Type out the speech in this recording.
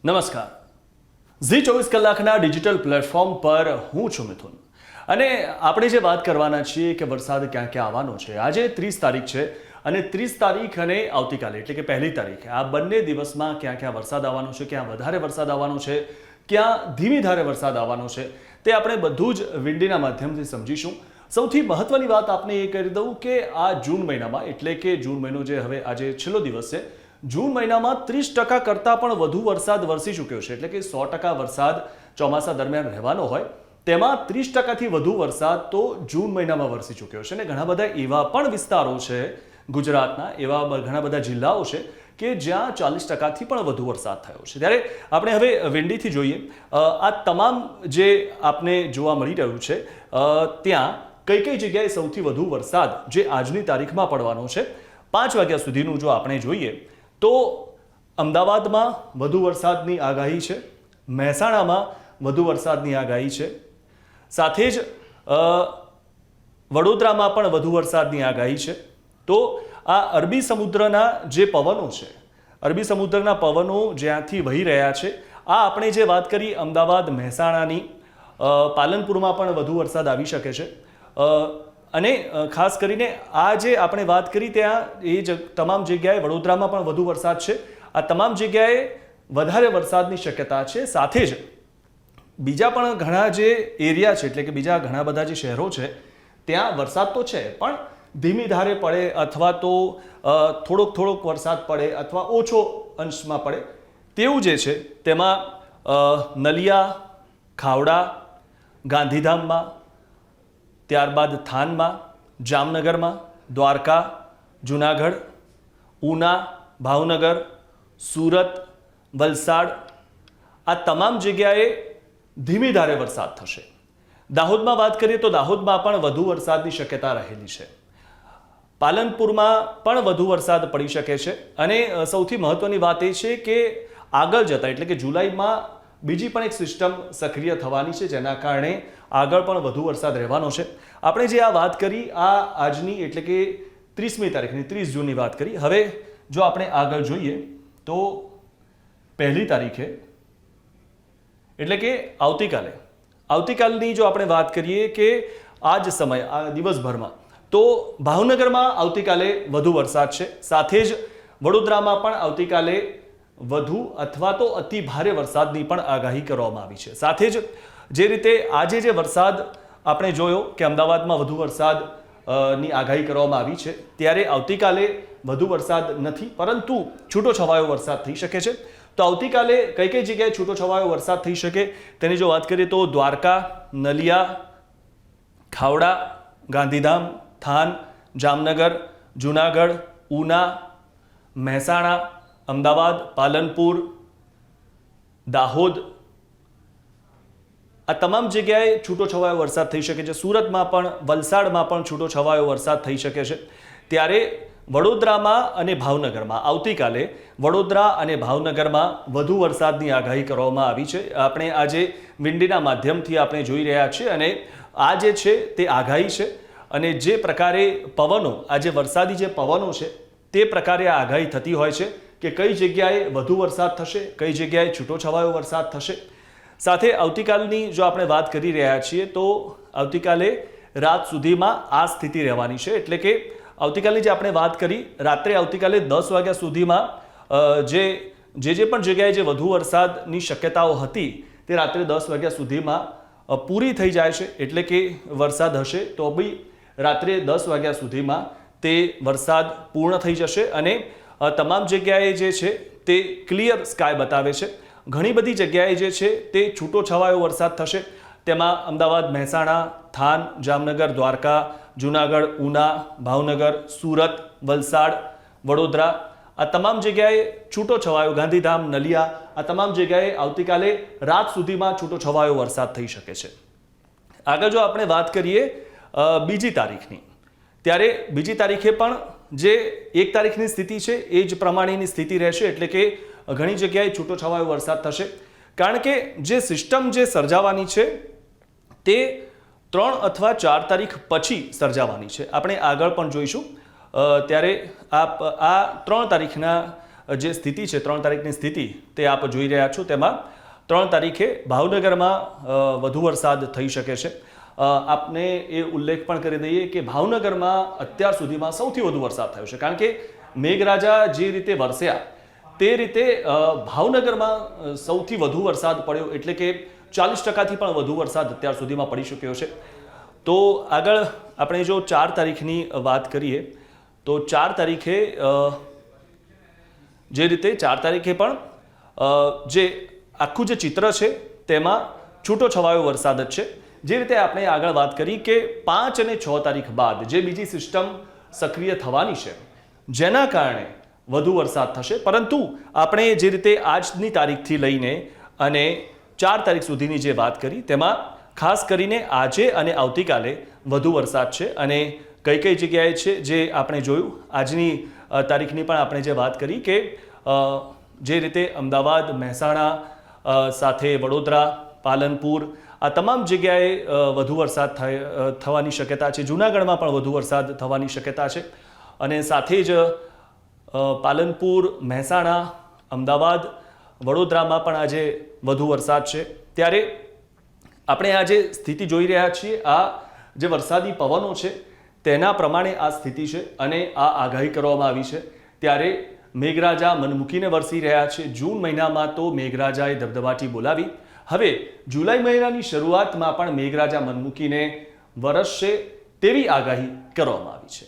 નમસ્કાર. ઝી 24 કલાકના digital platform પર હું છું મિથુન અને આપણે જે વાત કરવાના છીએ કે વરસાદ ક્યાં ક્યાં આવવાનો છે. આજે 30 તારીખ છે અને 30 તારીખ અને આવતીકાલે એટલે કે 1લી તારીખે આ બંને દિવસમાં ક્યાં ક્યાં વરસાદ આવવાનો છે, ક્યાં વધારે વરસાદ આવવાનો છે, ક્યાં ધીમી ધારે વરસાદ આવવાનો છે, તે આપણે બધું જ વિંડીના માધ્યમથી સમજીશું. સૌથી મહત્વની વાત આપને એ કરી દઉં કે આ જૂન મહિનામાં એટલે કે જૂન મહિનો જે હવે આજે છેલ્લો દિવસ છે, જૂન મહિનામાં 30% કરતાં પણ વધુ વરસાદ વરસી ચૂક્યો છે. એટલે કે 100% વરસાદ ચોમાસા દરમિયાન રહેવાનો હોય તેમાં 30%થી વધુ વરસાદ તો જૂન મહિનામાં વરસી ચૂક્યો છે. અને ઘણા બધા એવા પણ વિસ્તારો છે ગુજરાતના, એવા ઘણા બધા જિલ્લાઓ છે કે જ્યાં 40%થી પણ વધુ વરસાદ થયો છે. ત્યારે આપણે હવે વિંડીથી જોઈએ આ તમામ જે આપને જોવા મળી રહ્યું છે ત્યાં કઈ કઈ જગ્યાએ સૌથી વધુ વરસાદ જે આજની તારીખમાં પડવાનો છે 5 વાગ્યા સુધીનું જો આપણે જોઈએ તો અમદાવાદમાં વધુ વરસાદની આગાહી છે, મહેસાણામાં વધુ વરસાદની આગાહી છે, સાથે જ વડોદરામાં પણ વધુ વરસાદની આગાહી છે. તો આ અરબી સમુદ્રના જે પવનો છે, અરબી સમુદ્રના પવનો જ્યાંથી વહી રહ્યા છે, આ આપણે જે વાત કરી અમદાવાદ મહેસાણાની, પાલનપુરમાં પણ વધુ વરસાદ આવી શકે છે. અને ખાસ કરીને આ જે આપણે વાત કરી ત્યાં તમામ જગ્યાએ વડોદરામાં પણ વધુ વરસાદ છે. આ તમામ જગ્યાએ વધારે વરસાદની શક્યતા છે. સાથે જ બીજા પણ ઘણા જે એરિયા છે એટલે કે બીજા ઘણા બધા જે શહેરો છે ત્યાં વરસાદ તો છે પણ ધીમી ધારે પડે અથવા તો થોડોક વરસાદ પડે અથવા ઓછો અંશમાં પડે તેવું જે છે તેમાં નલિયા, ખાવડા, ગાંધીધામમાં, ત્યારબાદ થાનમાં, જામનગરમાં, દ્વારકા, જુનાગઢ, ઉના, ભાવનગર, સુરત, વલસાડ આ તમામ જગ્યાએ ધીમી ધારે વરસાદ થશે. દાહોદમાં વાત કરીએ તો દાહોદમાં પણ વધુ વરસાદની શક્યતા રહેલી છે. પાલનપુરમાં પણ વધુ વરસાદ પડી શકે છે. અને સૌથી મહત્વની વાત એ છે કે આગળ જતા એટલે કે જુલાઈમાં બીજી પણ એક સિસ્ટમ સક્રિય થવાની છે જેના કારણે આગળ પણ વધુ વરસાદ રહેવાનો છે. આપણે જે આ વાત કરી આ આજની એટલે કે 30મી તારીખની 30 જૂનની વાત કરી. હવે જો આપણે આગળ જોઈએ તો 1લી તારીખે એટલે કે આવતીકાલની જો આપણે વાત કરીએ કે આ જ સમય આ દિવસભરમાં તો ભાવનગરમાં આવતીકાલે વધુ વરસાદ છે. સાથે જ વડોદરામાં પણ આવતીકાલે વધુ અથવા તો અતિ ભારે વરસાદની પણ આગાહી કરવામાં આવી છે. સાથે જ જે રીતે આજે જે વરસાદ આપણે જોયો કે અમદાવાદમાં વધુ વરસાદની આગાહી કરવામાં આવી છે, ત્યારે આવતીકાલે વધુ વરસાદ નથી પરંતુ છૂટો છવાયો વરસાદ થઈ શકે છે. તો આવતીકાલે કઈ કઈ જગ્યાએ છૂટો છવાયો વરસાદ થઈ શકે તેની જો વાત કરીએ તો દ્વારકા, નલિયા, ખાવડા, ગાંધીધામ, થાન, જામનગર, જુનાગઢ, ઉના, મહેસાણા, અમદાવાદ, પાલનપુર, દાહોદ આ તમામ જગ્યાએ છૂટો છવાયો વરસાદ થઈ શકે છે. સુરતમાં પણ, વલસાડમાં પણ છૂટો છવાયો વરસાદ થઈ શકે છે. ત્યારે વડોદરામાં અને ભાવનગરમાં આવતીકાલે વડોદરા અને ભાવનગરમાં વધુ વરસાદની આગાહી કરવામાં આવી છે. આપણે આજે વિંડીના માધ્યમથી આપણે જોઈ રહ્યા છીએ અને આ જે છે તે આગાહી છે. અને જે પ્રકારે પવનો આ જે વરસાદી જે પવનો છે તે પ્રકારે આ આગાહી થતી હોય છે કે કઈ જગ્યાએ વધુ વરસાદ થશે, કઈ જગ્યાએ છૂટો છવાયો વરસાદ થશે. સાથે આવતીકાલની જો આપણે વાત કરી રહ્યા છીએ તો આવતીકાલે રાત સુધીમાં આ સ્થિતિ રહેવાની છે. એટલે કે આવતીકાલની જે આપણે વાત કરી રાત્રે આવતીકાલે 10 વાગ્યા સુધીમાં જે પણ જગ્યાએ જે વધુ વરસાદની શક્યતાઓ હતી તે રાત્રે 10 વાગ્યા સુધીમાં પૂરી થઈ જાય છે. એટલે કે વરસાદ હશે તો બી રાત્રે 10 વાગ્યા સુધીમાં તે વરસાદ પૂર્ણ થઈ જશે અને તમામ જગ્યાએ જે છે તે ક્લિયર સ્કાય બતાવે છે. ઘણી બધી જગ્યાએ જે છે તે છૂટો છવાયો વરસાદ થશે. તેમાં અમદાવાદ, મહેસાણા, થાન, જામનગર, દ્વારકા, જુનાગઢ, ઉના, ભાવનગર, સુરત, વલસાડ, વડોદરા આ તમામ જગ્યાએ છૂટો છવાયો, ગાંધીધામ, નલિયા આ તમામ જગ્યાએ આવતીકાલે રાત સુધીમાં છૂટો છવાયો વરસાદ થઈ શકે છે. આગળ જો આપણે વાત કરીએ બીજી તારીખની, ત્યારે બીજી તારીખે પણ જે 1 તારીખની સ્થિતિ છે એ જ પ્રમાણેની સ્થિતિ રહેશે. એટલે કે ઘણી જગ્યાએ છૂટો છવાયો વરસાદ થશે કારણ કે જે સિસ્ટમ જે સર્જાવાની છે તે 3 અથવા 4 તારીખ પછી સર્જાવાની છે. આપણે આગળ પણ જોઈશું. ત્યારે આ 3 તારીખના જે સ્થિતિ છે 3 તારીખની સ્થિતિ તે આપ જોઈ રહ્યા છો. તેમાં 3 તારીખે ભાવનગરમાં વધુ વરસાદ થઈ શકે છે. આપને એ ઉલ્લેખ પણ કરી દઈએ કે ભાવનગરમાં અત્યાર સુધીમાં સૌથી વધુ વરસાદ થયો છે, કારણ કે મેઘરાજા જે રીતે વરસ્યા તે રીતે ભાવનગરમાં સૌથી વધુ વરસાદ પડ્યો, એટલે કે 40%થી પણ વધુ વરસાદ અત્યાર સુધીમાં પડી ચૂક્યો છે. તો આગળ આપણે જો 4 તારીખની વાત કરીએ તો 4 તારીખે જે રીતે 4 તારીખે પણ જે આખું જે ચિત્ર છે તેમાં છૂટો છવાયો વરસાદ જ છે. જે રીતે આપણે આગળ વાત કરી કે 5 અને 6 તારીખ બાદ જે બીજી સિસ્ટમ સક્રિય થવાની છે, જેના કારણે વધુ વરસાદ થશે. પરંતુ આપણે જે રીતે આજની તારીખથી લઈને અને 4 તારીખ સુધીની જે વાત કરી તેમાં ખાસ કરીને આજે અને આવતીકાલે વધુ વરસાદ છે. અને કઈ કઈ જગ્યાએ છે જે આપણે જોયું, આજની તારીખની પણ આપણે જે વાત કરી કે જે રીતે અમદાવાદ, મહેસાણા સાથે વડોદરા, પાલનપુર આ તમામ જગ્યાએ વધુ વરસાદ થવાની શક્યતા છે. જૂનાગઢમાં પણ વધુ વરસાદ થવાની શક્યતા છે. અને સાથે જ પાલનપુર, મહેસાણા, અમદાવાદ, વડોદરામાં પણ આજે વધુ વરસાદ છે. ત્યારે આપણે આ જે સ્થિતિ જોઈ રહ્યા છીએ, આ જે વરસાદી પવનો છે તેના પ્રમાણે આ સ્થિતિ છે અને આ આગાહી કરવામાં આવી છે. ત્યારે મેઘરાજા મન મૂકીને વરસી રહ્યા છે. જૂન મહિનામાં તો મેઘરાજાએ ધબધબાટી બોલાવી. હવે જુલાઈ મહિનાની શરૂઆતમાં પણ મેઘરાજા મન મૂકીને વરસશે તેવી આગાહી કરવામાં આવી છે.